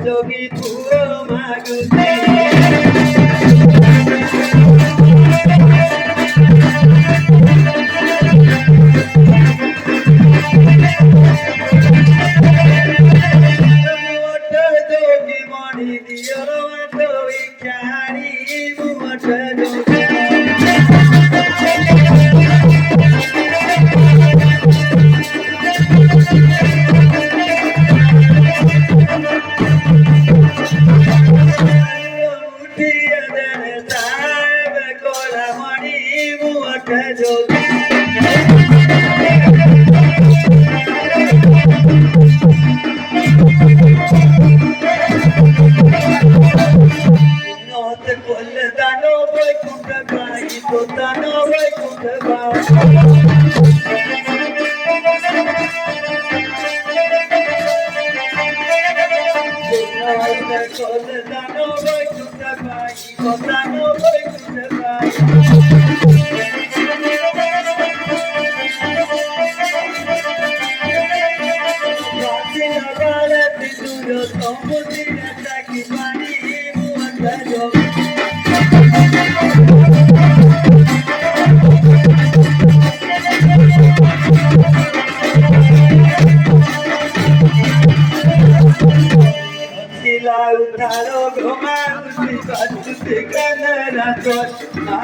যোগী পুরো মাগুতি যোগী মণি দিও ভিখারি মোট যোগী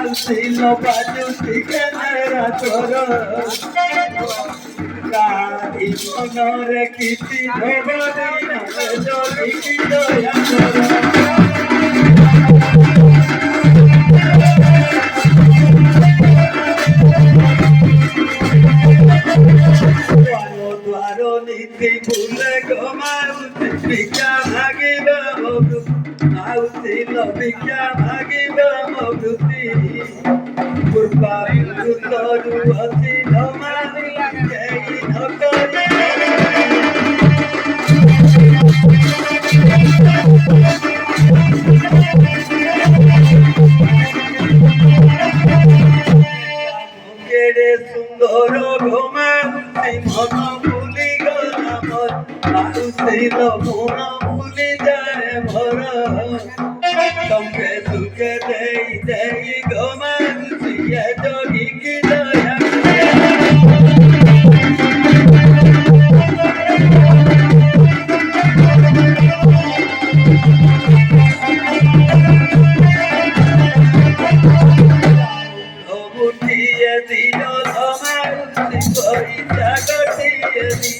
I'll see nobody ତୋର କାରି ମନରେ କିଛି ଭବନି ଜଗିକି ଦୟା ଦ୍ୱାର ନୀତି ଭୁଲେ ଗମାଉତି ଭିକ୍ଷା ମାଗିବ ମାଉତି ଭିକ୍ଷା ମାଗିବ ମୃତି କୃପା ତରୁ ଅତି ଧମାନି କେହି ନ କରି কেড়ে সুন্দর ঘুমাউতি মন ভুলি গলা মন মাউতির মন ভুলি যায় ভর তমকে সুখে দেই দেই ঘুমাউতি জগিকি দয়া মুঠিয়ে দিল ধমাউতি পয়সা গটিয়ে দি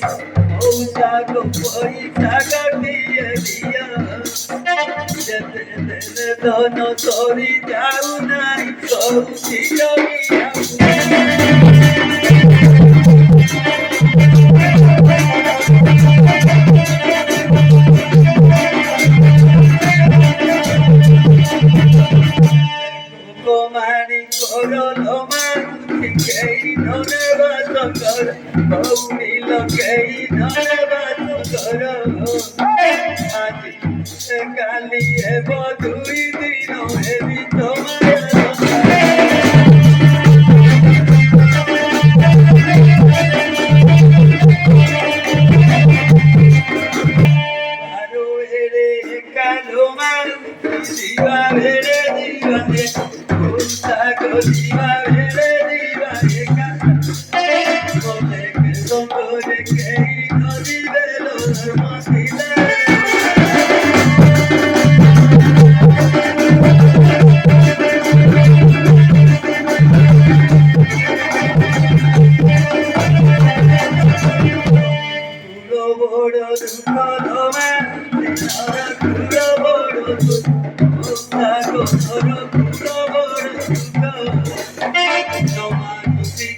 মৌসা গো পয়সা গটিয়ে দিয়া যেতে দেলে ধন তরি যাও নাই কৌছি জগিয়া মানি করল মারুতি কেই ধনে বাস কর বৌনিল কেই ধনে বাস কর আজি কালি হেব দুই দিন হেবি তোমার কালো মারুতি দিবা ভেড়ে দিবা দিবা ভেড়ে দিবা মনে সঙ্গে কেই নদী বেলো মহিলা বড় দুঃখ ধমা বড় দুঃখ তোমার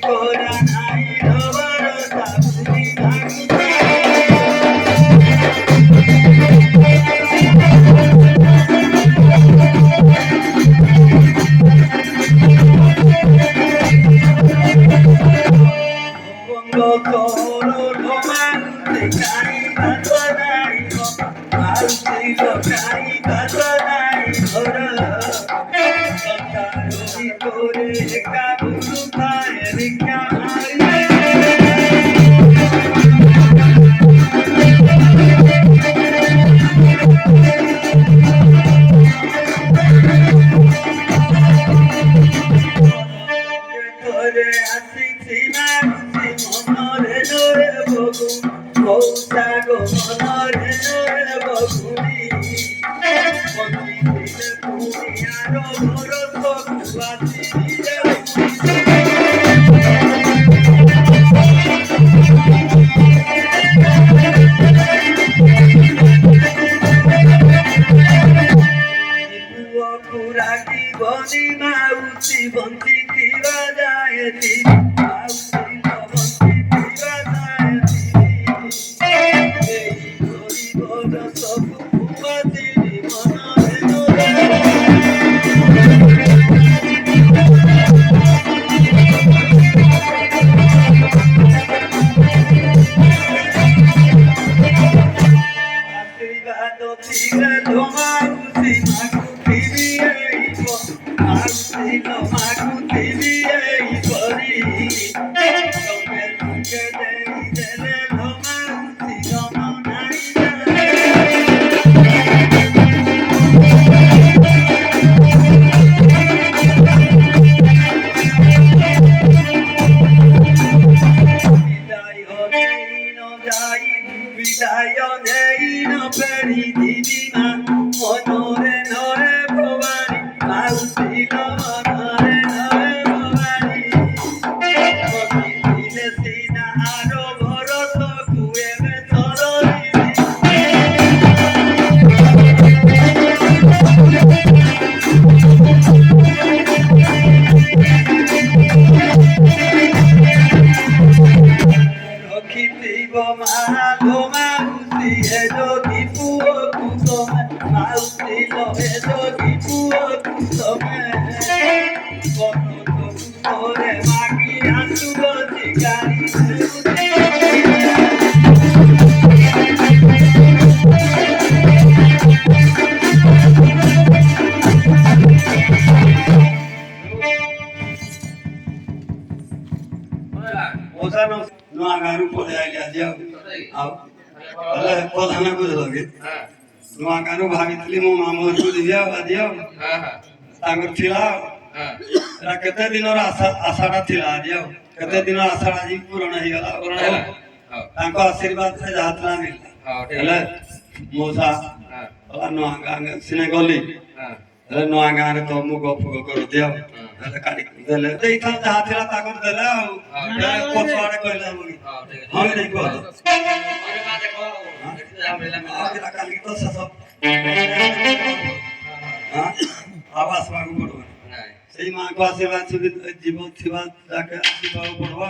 করা নাই রবার সাপুরি বঙ্গ করো রোমান দেখাই বাঁধনাই মারুতি লোকাই বাঁধনাই ঘর রবি করে কাবুলু খায় রিক্কা করে আসিছি মারুতি মনরে নরে বগু মৌসা গো মনরে নরে বগুনি বঞ্চিত তুমি আরো ভরত কুয়াছি পুরাকি বনি মাউতি বঞ্চিত যায়তি মাগু দিবি এই পরি malo mausi ejogi puo kusome mausi lo ejogi puo kusome kono to ore magi asugo tigari ওসানো নোয়া গারু পড়ে আইলা যাও আও তাহলে প্রধান বুঝলগে হ্যাঁ নোয়া গারু ভাবিতলি মো মামুর কু দিও আদিও হ্যাঁ হ্যাঁ তাঙ্গর ছিলা হ্যাঁ এরা কেতে দিনর আশাটা ছিলা আদিও কেতে দিনর আশাটা জি পূরণ হই গলা তাঙ্ক আশীর্বাদ সে যাত্রা মিললা হ্যাঁ ঠিক আছে মোসা হ্যাঁ নোয়া গাঙ্গ সিনে গলি হ্যাঁ ହେଲେ ନୂଆ ଗାଁରେ ତ ମୁଗ ଫୁଗ କରିଦିଅ ହେଲେ କାଢିକି ଦେଲେ ଦେଇଥାଉ ଯାହା ଥିଲା ତାକୁ ଦେଲେ ଆଉ ପଛଆଡେ କହିଲେ ଆମକୁ ହଁ କି ନାହିଁ କୁହ କାଲିକି ତ ଶେଷ ଆଉ ଆସିବାକୁ ପଡିବ ସେଇ ମାଆଙ୍କୁ ଆଶୀର୍ବାଦ ଜୀବ ଥିବା ଯାକେ ଆସିବାକୁ ପଡିବ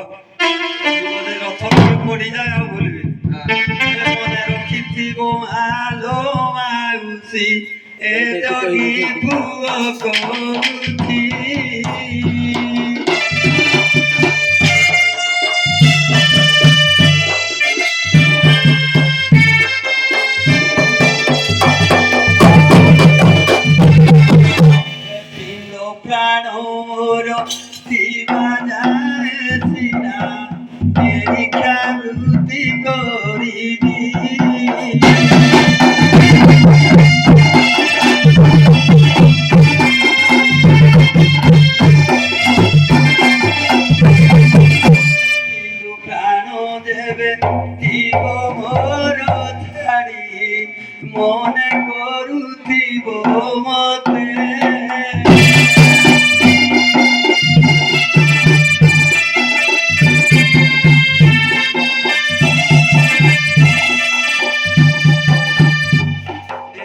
ରଥ ପଡିଯାଏ ଆଉ ଭୁଲିବି ମନେ ରଖିଥିବ ଆଲୋ ମାଉସୀ ejogi puo komuti pino pranoro tibajae sina eri karuti koribi মনে করুথিব মতে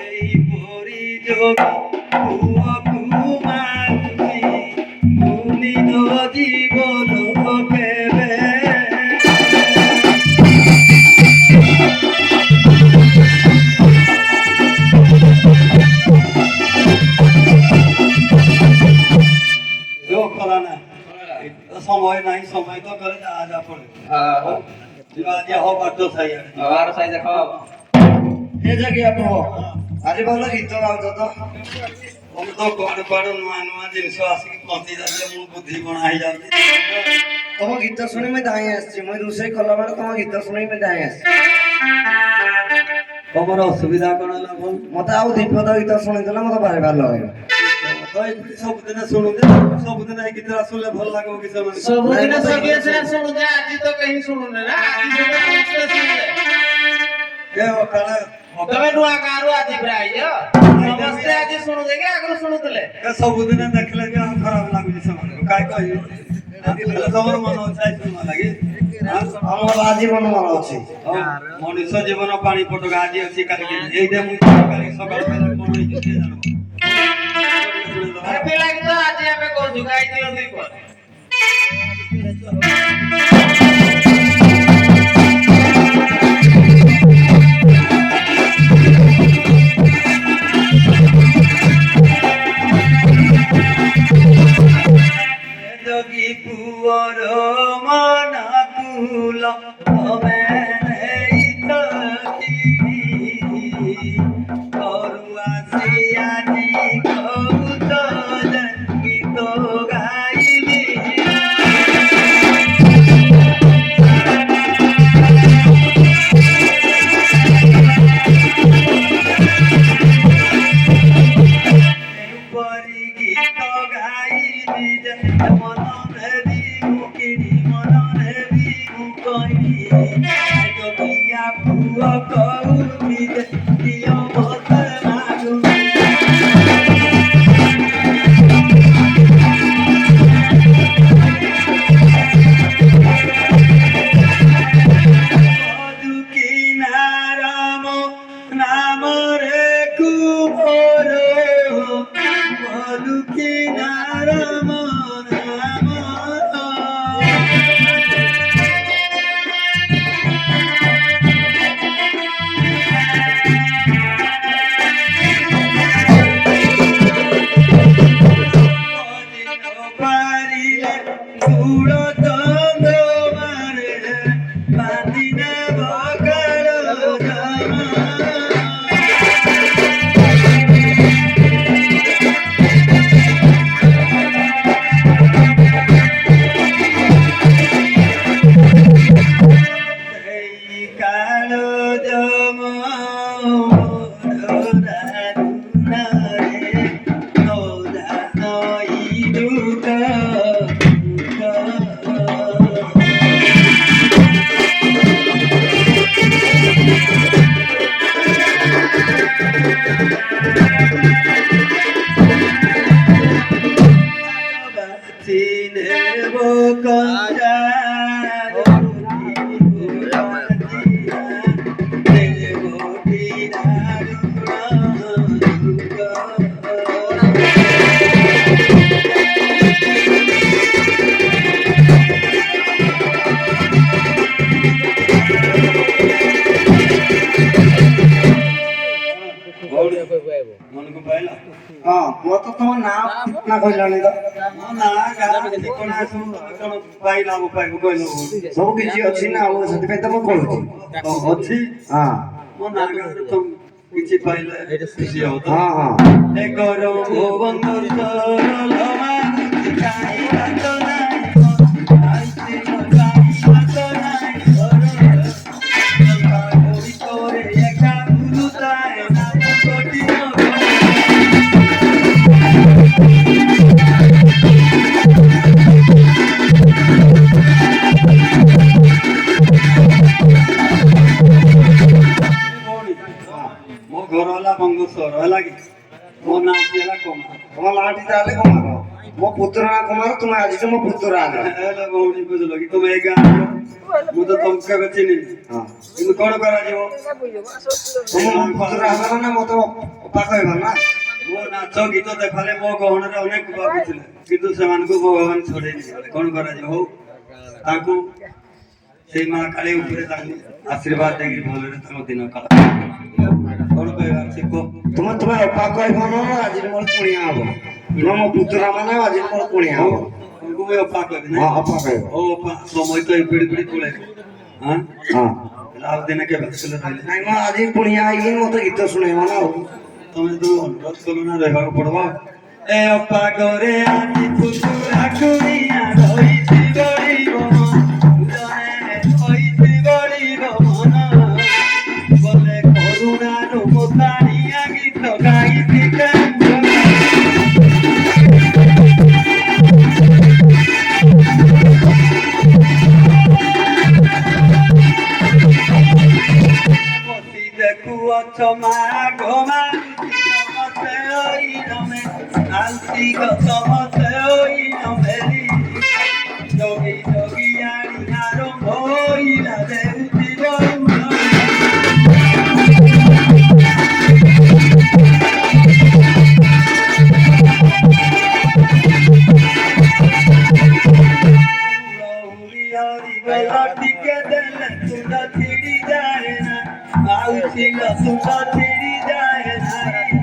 এই পরিযোগী পুয় কুমারী মুনিদ জীবন কেবে সময় নাই সময় তো করে যা পড়ে আজ হবার তো চাই আর চাই দেখো এ জায়গা আপনি আরে ভালো গীত গাও তো আমি তো কোন কোন নয়া নয়া জিনিস আসি পৌঁছি যাচ্ছে মু বুদ্ধি বনাই যাচ্ছে তম গীত শুনি মে দাই আসছি মই রুসে কলা বেলা তম গীত শুনি মে দাই আসছি তোমার অসুবিধা কোন হলো মতে আউ দীপদ গীত শুনি দিলে মতে ভারি ভালো লাগে ସବୁଦିନ ଶୁଣୁଛେ ସବୁଦିନ ଏଇ ଗୀତ ଶୁଣିଲେ ଭଲ ଲାଗିବ କି ସେମାନେ ସବୁଦିନ ଶୁଣୁଛେ ଆଜି ତ କେହି ଶୁଣୁନେ ନା ତମେ ନୂଆ ଗାଁରୁ ଆଜି ପ୍ରାୟ ସମସ୍ତେ ଆଜି ଶୁଣୁଛେ କି ଆଗରୁ ଶୁଣୁଥିଲେ ସବୁଦିନ ଦେଖିଲେ ବି ଖରାପ ଲାଗୁଛି ସେମାନଙ୍କୁ କାହିଁ କହିବି ତମର ମନ ଅଛି ଶୁଣିବା ଲାଗି ଆମର ଆଜି ମନ ଅଛି ମଣିଷ ଜୀବନ ପାଣି ଫଟକା ଆଜି ଅଛି କାଲିକି ଏଇଟା ମୁଁ କାଲି ସକାଳ କଣ ହେଇଛି ଜାଣିବ પેલા તો આજે અમે કહું છું ગાઈ દિયો દી પર যোগী পুয়র মনা কুল তবে নেই থাকি করু আসিয়ানি মত তোমার নাম না কইলানি তো না গাঁ ঠিকনা কোন পাইলাম পাইব কইল ସବୁ କିଛି ଅଛି ନା ଆଉ ସେଥିପାଇଁ ତ ମୁଁ କହୁଛି ଅଛି ହଁ ମୋ ନା ଗାଁ ତ କିଛି ପାଇଲେ ଖୁସି ହବ ତ ହଁ ହଁ ଏ ଗର ବନ୍ଦ ସରଳ ମାନୁଛି କାହିଁ ବାଟ ନାହିଁ ଆଇଛି କାହିଁ ବାଟ ନାହିଁ করে একা বুলুতায় না কোটি ମୋ ଘର ହେଲା ବଙ୍ଗେଶ୍ୱର ହେଲା କି ମୋ ନାଁ ହେଲା କୁମାର তোমার লাঠি তাহলে কুমার ମୋ ପୁତ୍ର ନା କୁମାର ତୁମେ ଆଜିଠୁ ମୋ ପୁତ୍ର ଆଗ ହେଲେ ଭଉଣୀ ବୁଝିଲ କି ତୁମେ ଏଇ ଗାଁ ମୁଁ ତ ତମକୁ କେବେ ଚିହ୍ନିନି କିନ୍ତୁ କଣ କରାଯିବ ତୁମ ପୁତ୍ର ହେବାର ନା ମତେ ଅପା କହିବ ନା ମୋ ନାଚ ଗୀତ ଦେଖାଲେ ମୋ ଗହଣରେ ଅନେକ ଭାବୁଥିଲେ କିନ୍ତୁ ସେମାନଙ୍କୁ ଭଗବାନ ଛଡେଇ ନେଇଗଲେ କଣ କରାଯିବ ହଉ ତାଙ୍କୁ ସେଇ ମା କାଳୀ ଉପରେ ତାଙ୍କୁ ଆଶୀର୍ବାଦ ଦେଇକି ଭଲରେ ତାଙ୍କ ଦିନ କାଳ କଣ କହିବାର ଅଛି କୁହ ତୁମେ ତୁମେ ଅପା କହିବ ନା ଆଜି ମୋର କୁଣିଆ ହବ ତୁମେ ମୋ ପୁତ୍ର ମାନେ ଆଜି ମୋର କୁଣିଆ ହବ ମୁଁ ଅପା କହିବି ହଁ ଅପା କହିବ ଓ ଅପା ସମୟ ତ ଏଇ ପିଢି ପିଢି ପଳେଇବ ହଁ ହଁ ଆଉ ଦିନେ କେବେ ଆସିଲେ ରହିଲେ ନାଇଁ ମୁଁ ଆଜି କୁଣିଆ ହେଇକି ମତେ ଗୀତ ଶୁଣେଇବ ନା ଆଉ ତମେ ତ ଅନୁରୋଧ କଲ ନା ରହିବାକୁ ପଡବ ଏ ଅପା ଘରେ ଆଜି ପୁତୁରା କୁଣିଆ ରହିଛି ବଳିବ ରହିଛି ବଳିବ ମନ ବୋଲେ କରୁଣାରୁ ମୋତାଣିଆ ଗୀତ ଗାଇଛି দেখুছ মা ঘমা সমতে ওই নমে আলসি সমতে ওই নমেরি যোগী যোগী আনি আরম্ভ হইলা দেউতি ଟିକେ ଦେଲେ ତୁଣ୍ଡ ଛିଡ଼ି ଯାଏ ନା ମାଉସୀ ସୁନ୍ଦର ଛିଡ଼ି ଯାଏ ନାହିଁ